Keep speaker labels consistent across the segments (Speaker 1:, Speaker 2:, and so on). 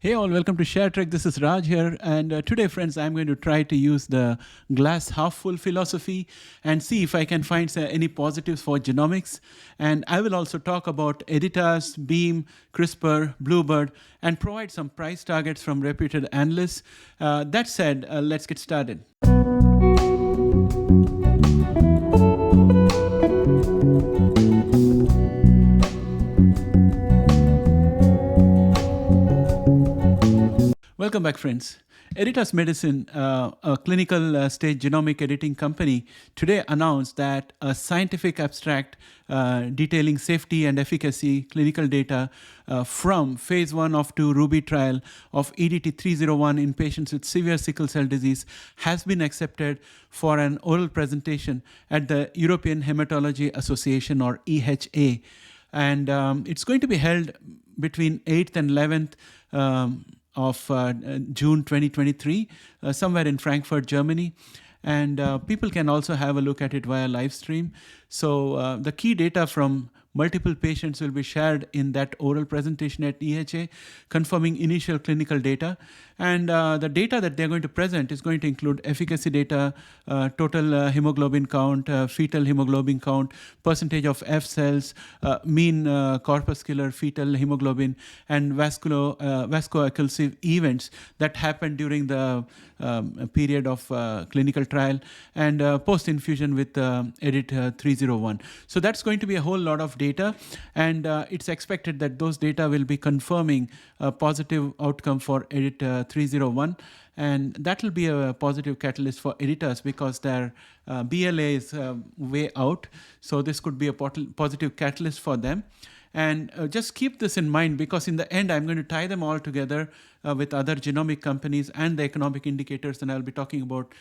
Speaker 1: Hey all, welcome to ShareTrek. This is Raj here, and today, friends, I'm going to try to use the glass half full philosophy and see if I can find any positives for genomics. And I will also talk about Editas, Beam, Crispr, Bluebird, and provide some price targets from reputed analysts. That said, let's get started. Welcome back, friends. Editas Medicine, a clinical stage genomic editing company, today announced that a scientific abstract detailing safety and efficacy clinical data from phase 1 of 2 Ruby trial of EDT-301 in patients with severe sickle cell disease has been accepted for an oral presentation at the European Hematology Association, or EHA. And it's going to be held between 8th and 11th of June 2023, somewhere in Frankfurt, Germany. And people can also have a look at it via live stream. So the key data from multiple patients will be shared in that oral presentation at EHA, confirming initial clinical data. And the data that they're going to present is going to include efficacy data, total hemoglobin count, fetal hemoglobin count, percentage of F cells, mean corpuscular fetal hemoglobin, and vascular-occlusive events that happened during the period of clinical trial and post-infusion with EDIT-301. So that's going to be a whole lot of data, and it's expected that those data will be confirming a positive outcome for EDIT-301, and that will be a positive catalyst for Editas because their BLA is way out, so this could be a positive catalyst for them. And just keep this in mind, because in the end, I'm going to tie them all together with other genomic companies and the economic indicators, and I'll be talking about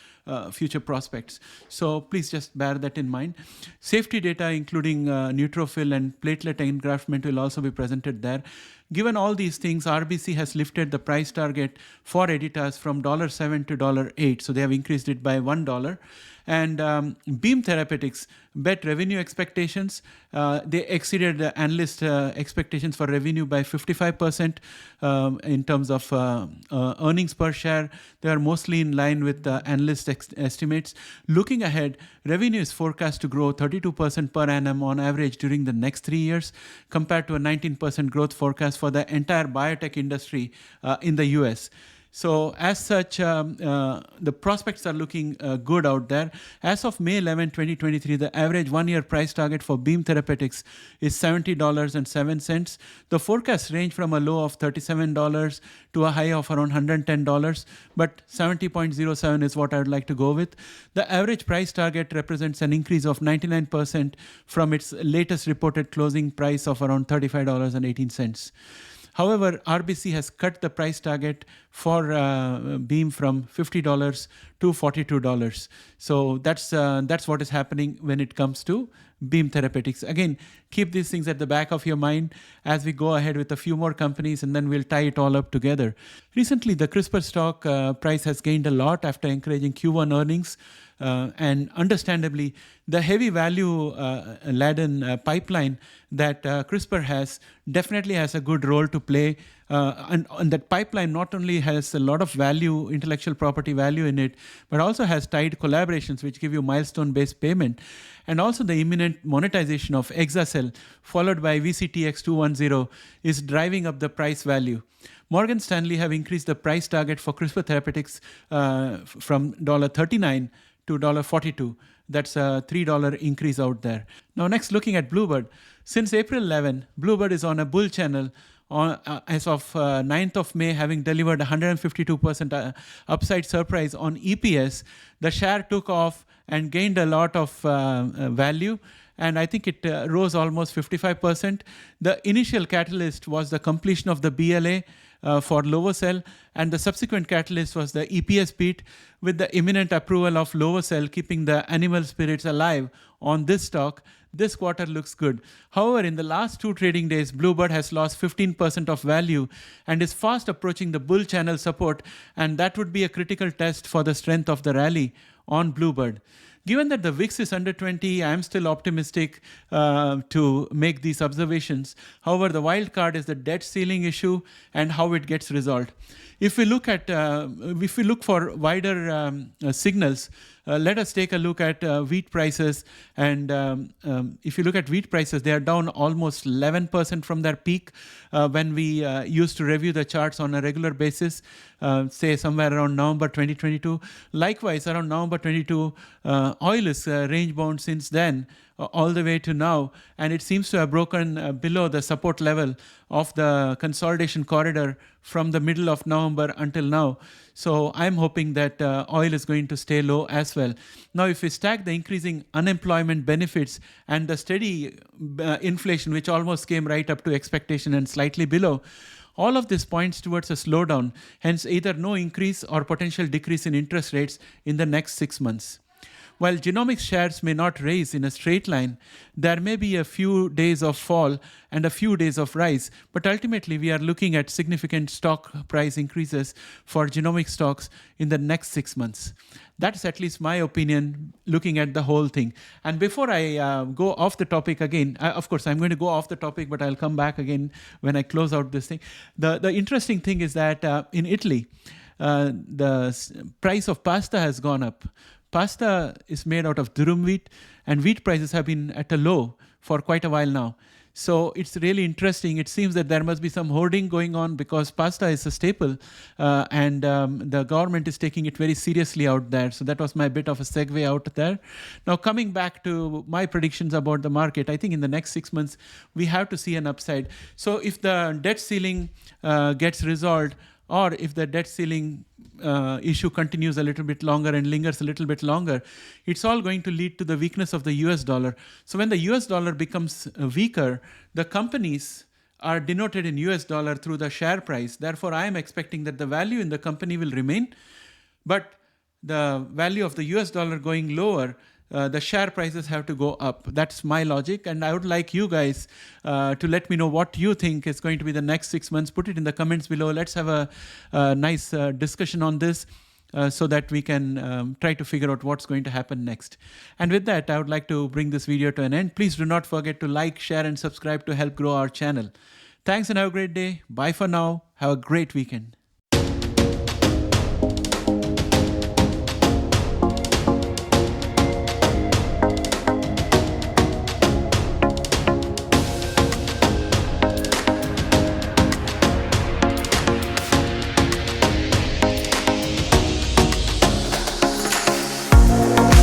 Speaker 1: future prospects. So please just bear that in mind. Safety data, including neutrophil and platelet engraftment, will also be presented there. Given all these things, RBC has lifted the price target for Editas from $7 to $8, so they have increased it by $1. And Beam Therapeutics bet revenue expectations. They exceeded the analyst expectations for revenue by 55% in terms of earnings per share. They are mostly in line with the analyst estimates. Looking ahead, revenue is forecast to grow 32% per annum on average during the next 3 years, compared to a 19% growth forecast for the entire biotech industry in the US. So as such, the prospects are looking good out there. As of May 11, 2023, the average one-year price target for Beam Therapeutics is $70.07. The forecasts range from a low of $37 to a high of around $110, but 70.07 is what I would like to go with. The average price target represents an increase of 99% from its latest reported closing price of around $35.18. However, RBC has cut the price target for Beam from $50 to $42. So that's what is happening when it comes to Beam Therapeutics. Again, keep these things at the back of your mind as we go ahead with a few more companies, and then we'll tie it all up together. Recently, the Crispr stock price has gained a lot after encouraging Q1 earnings. And understandably, the heavy value laden pipeline that Crispr has definitely has a good role to play. And that pipeline not only has a lot of value, intellectual property value in it, but also has tied collaborations which give you milestone-based payment. And also the imminent monetization of exa-cel, followed by VCTX210, is driving up the price value. Morgan Stanley have increased the price target for Crispr Therapeutics from $39 to $42. That's a $3 increase out there. Now next, looking at Bluebird. Since April 11, Bluebird is on a bull channel as of 9th of May, having delivered 152% upside surprise on EPS. The share took off and gained a lot of value, and I think it rose almost 55%. The initial catalyst was the completion of the BLA for lovo-cel, and the subsequent catalyst was the EPS beat, with the imminent approval of lovo-cel keeping the animal spirits alive on this stock. This quarter looks good. However, in the last 2 trading days, Bluebird has lost 15% of value and is fast approaching the bull channel support, and that would be a critical test for the strength of the rally on Bluebird. Given that the VIX is under 20, I am still optimistic to make these observations. However, the wild card is the debt ceiling issue and how it gets resolved. If we look for wider signals, let us take a look at wheat prices. And if you look at wheat prices, they are down almost 11% from their peak when we used to review the charts on a regular basis, say somewhere around November 2022. Likewise, around November 22, oil is range bound since then, all the way to now, and it seems to have broken below the support level of the consolidation corridor from the middle of November until now. So I'm hoping that oil is going to stay low as well. Now, if we stack the increasing unemployment benefits and the steady inflation, which almost came right up to expectation and slightly below, all of this points towards a slowdown, hence either no increase or potential decrease in interest rates in the next 6 months. While genomics shares may not rise in a straight line, there may be a few days of fall and a few days of rise, but ultimately we are looking at significant stock price increases for genomic stocks in the next 6 months. That's at least my opinion looking at the whole thing. And before I go off the topic again, of course I'm going to go off the topic, but I'll come back again when I close out this thing. The interesting thing is that in Italy, the price of pasta has gone up. Pasta is made out of durum wheat, and wheat prices have been at a low for quite a while now. So it's really interesting. It seems that there must be some hoarding going on because pasta is a staple, and the government is taking it very seriously out there. So that was my bit of a segue out there. Now, coming back to my predictions about the market, I think in the next 6 months, we have to see an upside. So if the debt ceiling gets resolved, or if the debt ceiling issue continues a little bit longer and lingers a little bit longer, it's all going to lead to the weakness of the US dollar. So when the US dollar becomes weaker, the companies are denoted in US dollar through the share price. Therefore, I am expecting that the value in the company will remain, but the value of the US dollar going lower, the share prices have to go up. That's my logic, and I would like you guys to let me know what you think is going to be the next 6 months. Put it in the comments below. Let's have a nice discussion on this so that we can try to figure out what's going to happen next. And with that, I would like to bring this video to an end. Please do not forget to like, share, and subscribe to help grow our channel. Thanks and have a great day. Bye for now. Have a great weekend.